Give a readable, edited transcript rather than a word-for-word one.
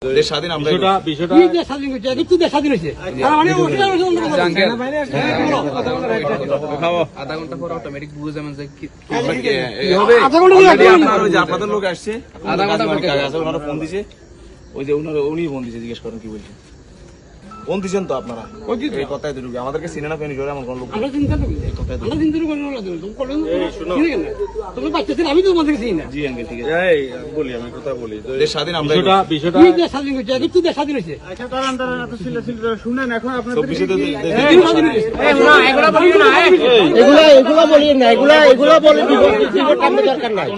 দেশ স্বাধীন আমরা বিষয়টা দেশ স্বাধীন হয়েছে একটু দেশ স্বাধীন হয়েছে আধা ঘন্টা পর অটোমেটিক বুঝে যাবেন যে কি আপনাদের লোক আসছে আধা ঘন্টা পর ওনারা ফোন দিছে ওই যে উনি ফোন দিছে জিজ্ঞেস করেন কি বলছে ফোন দিচ্ছেন তো আপনারা এই কথাই তো আমাদেরকে চিনে না পেনি জোরে আমার কোন লোক আমরা চিন্তা করি আমরা চিন্তা করি তোমরা বাচ্চা ছিল আমি তো তোমাদের চিনি না জি আঙ্কেল ঠিক আছে বলি আমি কথা বলি দেশ স্বাধীন আমরা বিষয়টা দেশ স্বাধীন হয়েছে একটু দেশ স্বাধীন হয়েছে শুনেন এখন আপনার 24 তে এগুলা বলিয়ে না এগুলা বলে কামে দরকার নাই